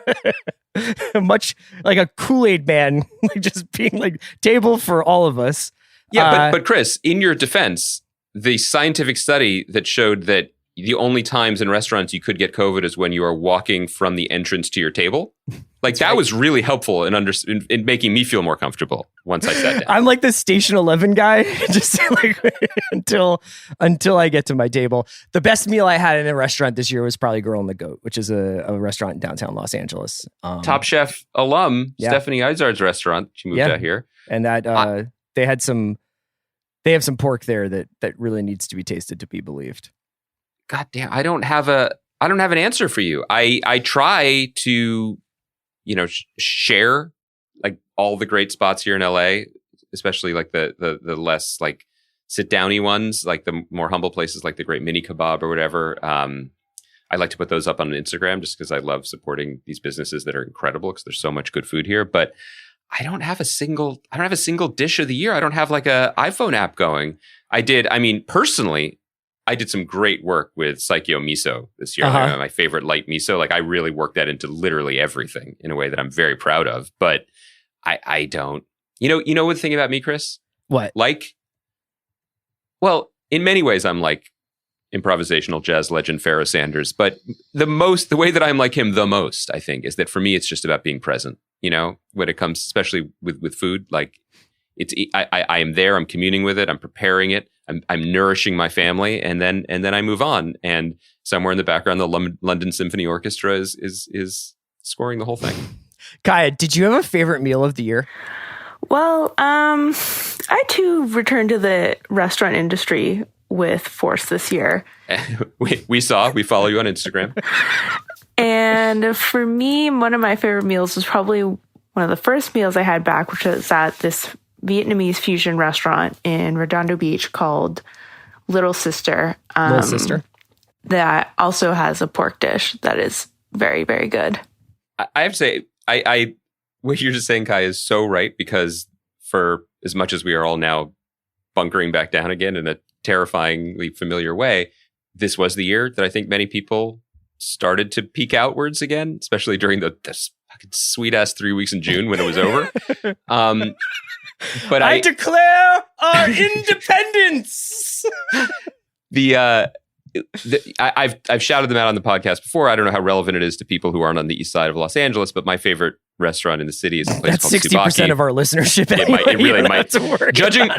much like a Kool-Aid man, like just being like table for all of us. Yeah, but Chris, in your defense, the scientific study that showed that the only times in restaurants you could get COVID is when you are walking from the entrance to your table. Like that was really helpful in making me feel more comfortable once I sat down. I'm like the Station 11 guy, just like until I get to my table. The best meal I had in a restaurant this year was probably Girl and the Goat, which is a restaurant in downtown Los Angeles. Top Chef alum, Stephanie Izard's restaurant. She moved out here. And that they have some pork there that really needs to be tasted to be believed. God damn, I don't have an answer for you. I try to, share like all the great spots here in LA, especially like the less like sit downy ones, like the more humble places like the Great Mini Kebab or whatever. I like to put those up on Instagram just because I love supporting these businesses that are incredible because there's so much good food here. But I don't have a single dish of the year. I don't have like a iPhone app going. Personally, I did some great work with Saikyo Miso this year. My favorite light miso. Like I really worked that into literally everything in a way that I'm very proud of. But I don't. You know what the thing about me, Chris? What? Well, in many ways, I'm like improvisational jazz legend Pharoah Sanders. But the way that I'm like him the most, I think, is that for me, it's just about being present. When it comes, especially with food, like I am there. I'm communing with it. I'm preparing it. I'm nourishing my family, and then I move on. And somewhere in the background, the London Symphony Orchestra is scoring the whole thing. Kaya, did you have a favorite meal of the year? Well, I too returned to the restaurant industry with force this year. We follow you on Instagram. And for me, one of my favorite meals was probably one of the first meals I had back, which was at this Vietnamese fusion restaurant in Redondo Beach called Little Sister. Little Sister. That also has a pork dish that is very, very good. I have to say, I what you're just saying, Kai, is so right, because for as much as we are all now bunkering back down again in a terrifyingly familiar way, this was the year that I think many people started to peak outwards again, especially during this fucking sweet ass 3 weeks in June when it was over. But I declare our independence. I've shouted them out on the podcast before. I don't know how relevant it is to people who aren't on the east side of Los Angeles, but my favorite restaurant in the city is a place That's called 60% of our listenership. Anyway. It really might.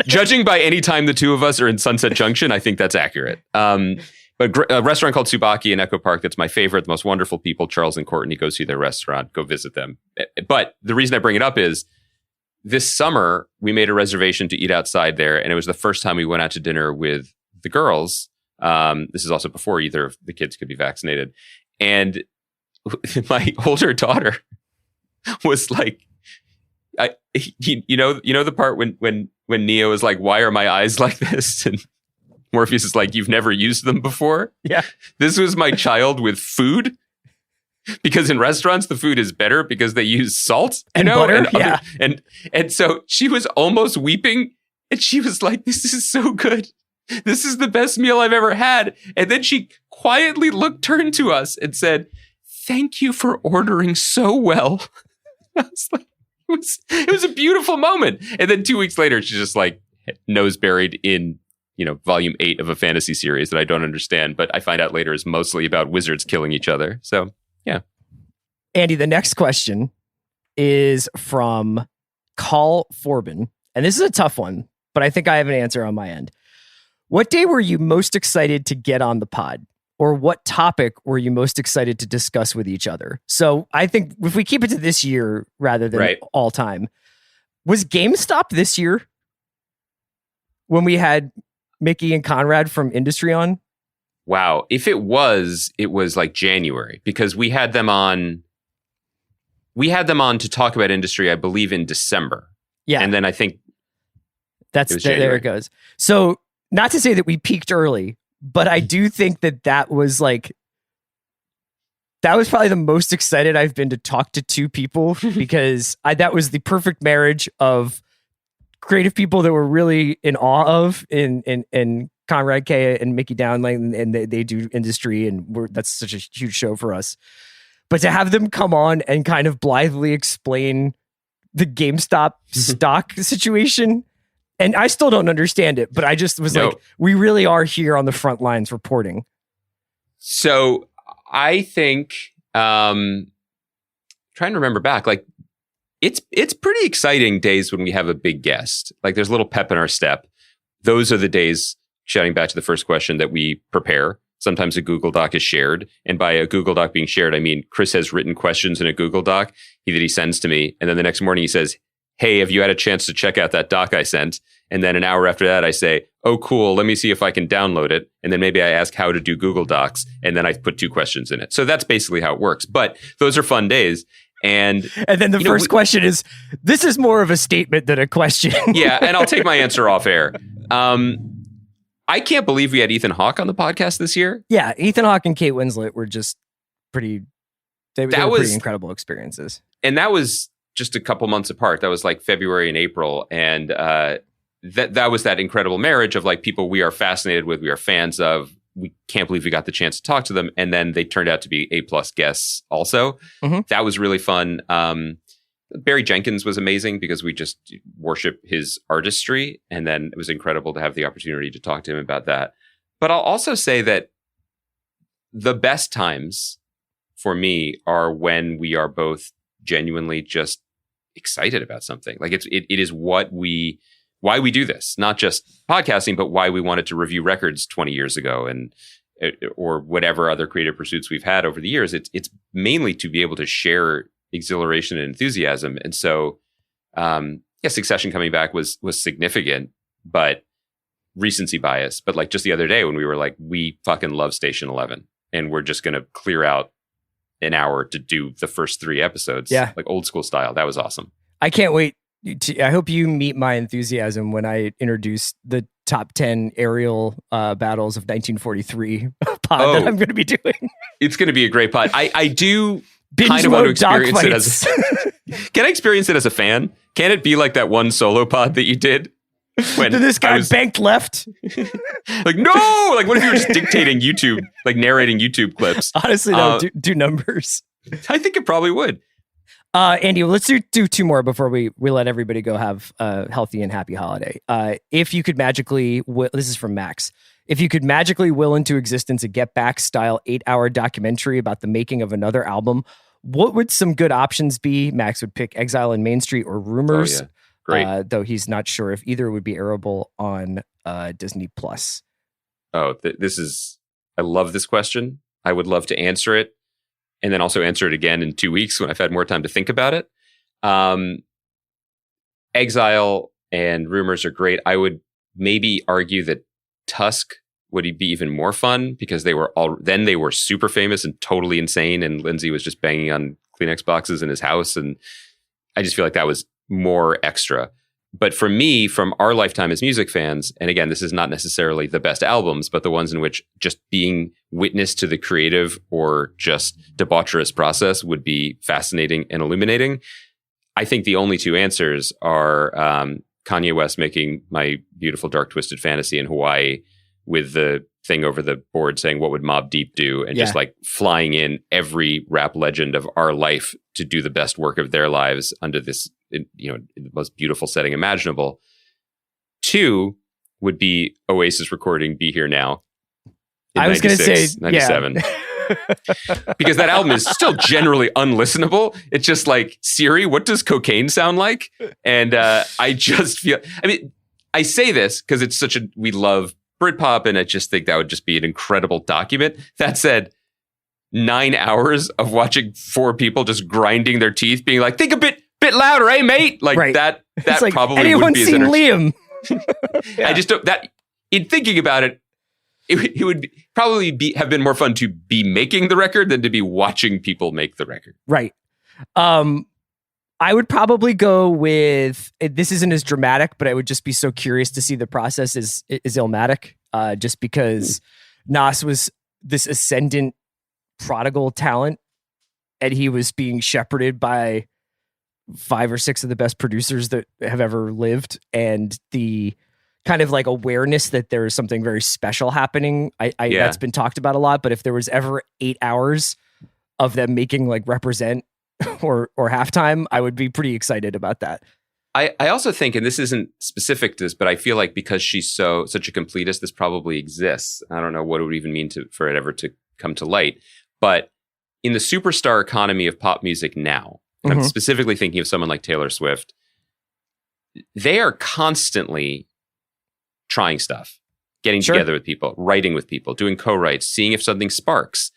Judging by any time the two of us are in Sunset Junction, I think that's accurate. But a restaurant called Tsubaki in Echo Park, that's my favorite, the most wonderful people, Charles and Courtney. Go see their restaurant, go visit them. But the reason I bring it up is this summer, we made a reservation to eat outside there, and it was the first time we went out to dinner with the girls. This is also before either of the kids could be vaccinated. And my older daughter was like, you know the part when Neo is like, why are my eyes like this? And Morpheus is like, you've never used them before? Yeah. This was my child with food. Because in restaurants, the food is better because they use salt, and butter. And so she was almost weeping, and she was like, this is so good. This is the best meal I've ever had. And then she quietly turned to us and said, thank you for ordering so well. I was like, it was a beautiful moment. And then 2 weeks later, she's just like nose buried in, volume 8 of a fantasy series that I don't understand, but I find out later is mostly about wizards killing each other. So, yeah. Andy, the next question is from Carl Forbin. And this is a tough one, but I think I have an answer on my end. What day were you most excited to get on the pod? Or what topic were you most excited to discuss with each other? So I think if we keep it to this year rather than all time, was GameStop this year when we had Mickey and Conrad from Industry on? Wow. If it was like January, because we had them on to talk about Industry, I believe, in December. Yeah. And then I think there it goes. So not to say that we peaked early, but I do think that was probably the most excited I've been to talk to two people because that was the perfect marriage of creative people that we're really in awe of in Conrad K and Mickey Downline, and they do Industry, and that's such a huge show for us. But to have them come on and kind of blithely explain the GameStop stock situation, and I still don't understand it, but I just was like, we really are here on the front lines reporting. So I think, trying to remember back, like it's pretty exciting days when we have a big guest. Like there's a little pep in our step. Those are the days, shouting back to the first question, that we prepare. Sometimes a Google Doc is shared. And by a Google Doc being shared, I mean Chris has written questions in a Google Doc that he sends to me. And then the next morning he says, hey, have you had a chance to check out that doc I sent? And then an hour after that, I say, oh, cool, let me see if I can download it. And then maybe I ask how to do Google Docs. And then I put 2 questions in it. So that's basically how it works. But those are fun days. And then the first question is, this is more of a statement than a question. Yeah, and I'll take my answer off air. I can't believe we had Ethan Hawke on the podcast this year. Yeah, Ethan Hawke and Kate Winslet were just pretty incredible experiences. And that was just a couple months apart. That was like February and April. And that was that incredible marriage of like people we are fascinated with, we are fans of. We can't believe we got the chance to talk to them. And then they turned out to be A+ guests also. Mm-hmm. That was really fun. Barry Jenkins was amazing because we just worship his artistry. And then it was incredible to have the opportunity to talk to him about that. But I'll also say that the best times for me are when we are both genuinely just excited about something. Like it is why we do this, not just podcasting, but why we wanted to review records 20 years ago and or whatever other creative pursuits we've had over the years. It's mainly to be able to share exhilaration and enthusiasm. And so, Succession coming back was significant, but recency bias. But like just the other day when we were like, we fucking love Station 11 and we're just going to clear out an hour to do the first 3 episodes, like old school style. That was awesome. I can't wait. I hope you meet my enthusiasm when I introduce the top 10 aerial battles of 1943 pod that I'm going to be doing. It's going to be a great pod. I do kind of want to experience it as can I experience it as a fan? Can it be like that one solo pod that you did? When this guy banked left? Like, no! Like, what if you were just dictating YouTube, like narrating YouTube clips? Honestly, no, do numbers. I think it probably would. Andy, let's do 2 more before we let everybody go have a healthy and happy holiday. If you could magically, this is from Max, if you could magically will into existence a Get Back style 8-hour documentary about the making of another album, what would some good options be? Max would pick Exile in Main Street or Rumors. Oh, yeah. Great. Though he's not sure if either would be airable on Disney Plus. Oh, I love this question. I would love to answer it. And then also answer it again in 2 weeks when I've had more time to think about it. Exile and Rumors are great. I would maybe argue that Tusk would be even more fun because they were super famous and totally insane. And Lindsay was just banging on Kleenex boxes in his house. And I just feel like that was more extra. But for me, from our lifetime as music fans, and again, this is not necessarily the best albums, but the ones in which just being witness to the creative or just debaucherous process would be fascinating and illuminating. I think the only 2 answers are Kanye West making My Beautiful Dark Twisted Fantasy in Hawaii with the thing over the board saying, what would Mobb Deep do? And just like flying in every rap legend of our life to do the best work of their lives under this, the most beautiful setting imaginable. 2 would be Oasis recording Be Here Now. I was going to say 97. Because that album is still generally unlistenable. It's just like, Siri, what does cocaine sound like? And I just feel, I say this because it's we love Britpop, and I just think that would just be an incredible document. That said, 9 hours of watching 4 people just grinding their teeth, being like, think a bit have louder, mate? Like right. that like, probably wouldn't be as Liam? Yeah. I just don't, that in thinking about it, it would probably have been more fun to be making the record than to be watching people make the record. Right. I would probably go with, this isn't as dramatic, but I would just be so curious to see the process is Illmatic, just because Nas was this ascendant prodigal talent and he was being shepherded by 5 or 6 of the best producers that have ever lived. And the kind of like awareness that there is something very special happening. That's been talked about a lot, but if there was ever 8 hours of them making like Represent or Halftime, I would be pretty excited about that. I also think, and this isn't specific to this, but I feel like because she's such a completist, this probably exists. I don't know what it would even mean for it ever to come to light. But in the superstar economy of pop music now, I'm specifically thinking of someone like Taylor Swift, they are constantly trying stuff, getting together with people, writing with people, doing co-writes, seeing if something sparks.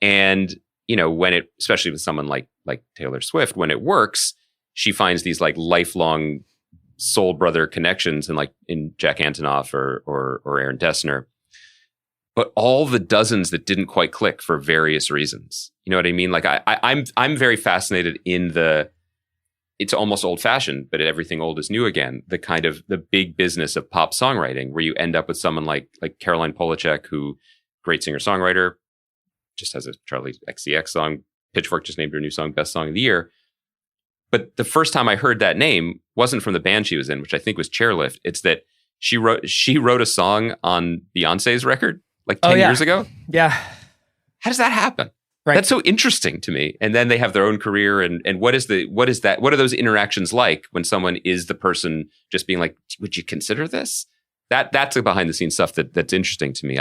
And, you know, especially with someone like Taylor Swift, when it works, she finds these like lifelong soul brother connections in Jack Antonoff or Aaron Dessner. But all the dozens that didn't quite click for various reasons. You know what I mean? Like I'm very fascinated in it's almost old fashioned, but everything old is new again. The kind of the big business of pop songwriting, where you end up with someone like Caroline Polachek, who great singer songwriter, just has a Charlie XCX song. Pitchfork just named her new song Best Song of the Year. But the first time I heard that name wasn't from the band she was in, which I think was Chairlift. It's that she wrote a song on Beyonce's record like 10 years ago. Yeah. How does that happen? Right. That's so interesting to me. And then they have their own career. And what is that? What are those interactions like when someone is the person just being like, would you consider this? That's the behind the scenes stuff that's interesting to me.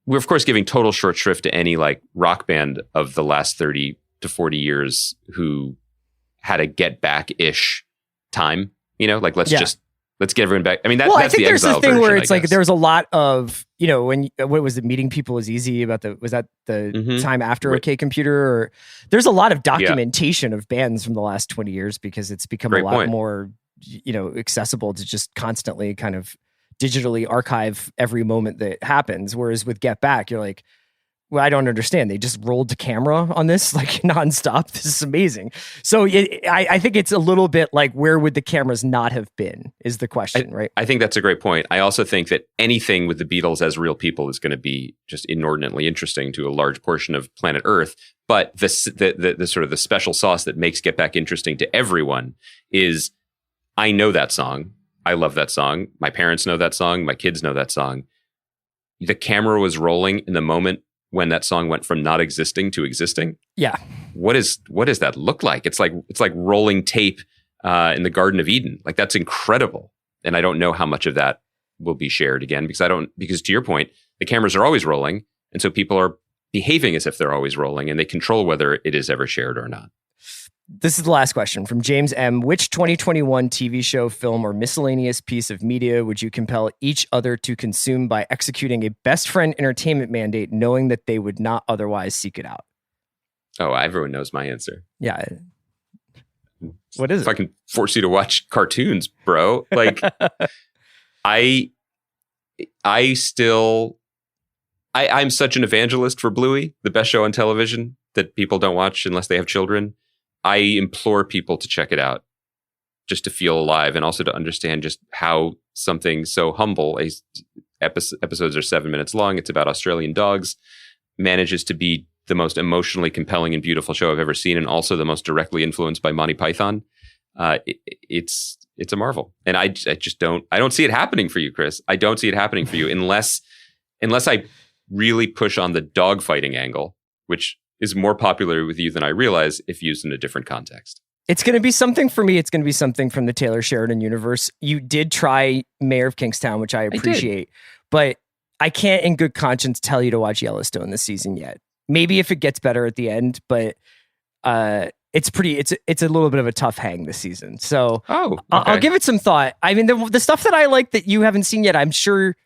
We're of course giving total short shrift to any like rock band of the last 30 to 40 years who had a get back-ish time, you know, like let's get everyone back. I mean, that's I think the there's this Exile thing version, where it's I like guess. there's a lot of, you know, what was it? Meeting people is easy was that the time after OK Computer? Or there's a lot of documentation of bands from the last 20 years because it's become a lot more, you know, accessible to just constantly kind of digitally archive every moment that happens. Whereas with Get Back, you're like, well, I don't understand. They just rolled to camera on this like nonstop. This is amazing. So I think it's a little bit like, where would the cameras not have been is the question, right? I think that's a great point. I also think that anything with the Beatles as real people is going to be just inordinately interesting to a large portion of planet Earth. But the sort of the special sauce that makes Get Back interesting to everyone is, I know that song. I love that song. My parents know that song. My kids know that song. The camera was rolling in the moment when that song went from not existing to existing. Yeah. What does that look like? It's like rolling tape in the Garden of Eden. Like, that's incredible. And I don't know how much of that will be shared again because to your point, the cameras are always rolling. And so people are behaving as if they're always rolling, and they control whether it is ever shared or not. This is the last question from James M. Which 2021 TV show, film, or miscellaneous piece of media would you compel each other to consume by executing a best friend entertainment mandate, knowing that they would not otherwise seek it out? Oh, everyone knows my answer. Yeah. What is it? If I can force you to watch cartoons, bro. Like, I'm such an evangelist for Bluey, the best show on television that people don't watch unless they have children. I implore people to check it out just to feel alive and also to understand just how something so humble, episodes are 7 minutes long, it's about Australian dogs, manages to be the most emotionally compelling and beautiful show I've ever seen, and also the most directly influenced by Monty Python. It's a marvel. And I don't see it happening for you, Chris. I don't see it happening for you unless I really push on the dogfighting angle, which is more popular with you than I realize if used in a different context. It's going to be something for me. It's going to be something from the Taylor Sheridan universe. You did try Mayor of Kingstown, which I appreciate, but I can't in good conscience tell you to watch Yellowstone this season yet. Maybe if it gets better at the end, but it's a little bit of a tough hang this season. So okay. I'll give it some thought. I mean, the stuff that I like that you haven't seen yet, I'm sure,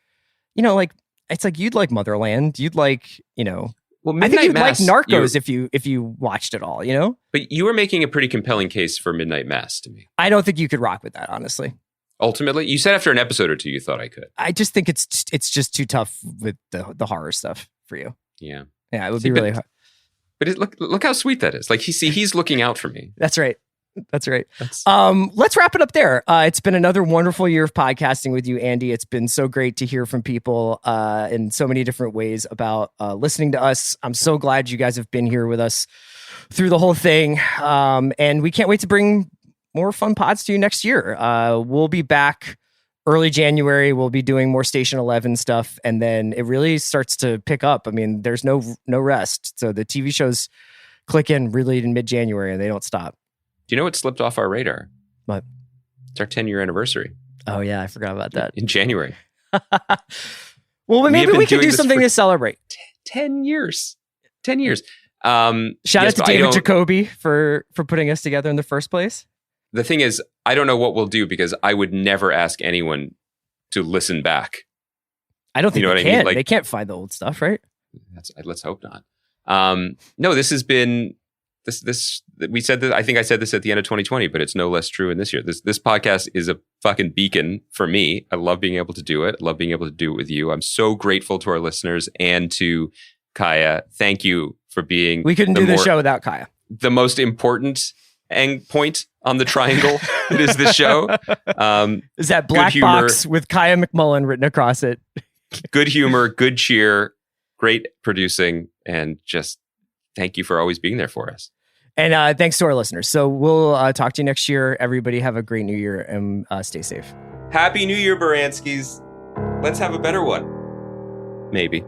you know, like, it's like, you'd like Motherland. You'd like, you know, well, I think you'd Mass, like Narcos if you watched it all, you know? But you were making a pretty compelling case for Midnight Mass to me. I don't think you could rock with that, honestly. Ultimately, you said after an episode or two you thought I could. I just think it's just too tough with the horror stuff for you. Yeah. Yeah, it would be really hard. But look how sweet that is. Like, he's looking out for me. That's right. Let's wrap it up there. It's been another wonderful year of podcasting with you, Andy. It's been so great to hear from people in so many different ways about listening to us. I'm so glad you guys have been here with us through the whole thing. And we can't wait to bring more fun pods to you next year. We'll be back early January. We'll be doing more Station 11 stuff. And then it really starts to pick up. I mean, there's no rest. So the TV shows click in really in mid-January and they don't stop. Do you know what slipped off our radar? What? It's our 10-year anniversary. Oh, yeah. I forgot about that. In January. Well, maybe we could do something to celebrate. 10 years. 10 years. Shout out to David Jacoby for putting us together in the first place. The thing is, I don't know what we'll do because I would never ask anyone to listen back. I don't think they can. Like, they can't find the old stuff, right? Let's hope not. No, this has been this. We said that. I think I said this at the end of 2020, but it's no less true in this year. This podcast is a fucking beacon for me. I love being able to do it. I love being able to do it with you. I'm so grateful to our listeners and to Kaya. Thank you for being. We couldn't do the show without Kaya. The most important point on the triangle that is this show. Is that black box with Kaya McMullen written across it? Good humor, good cheer, great producing, and just thank you for always being there for us. And thanks to our listeners. So we'll talk to you next year. Everybody have a great new year and stay safe. Happy New Year, Baranskis. Let's have a better one. Maybe.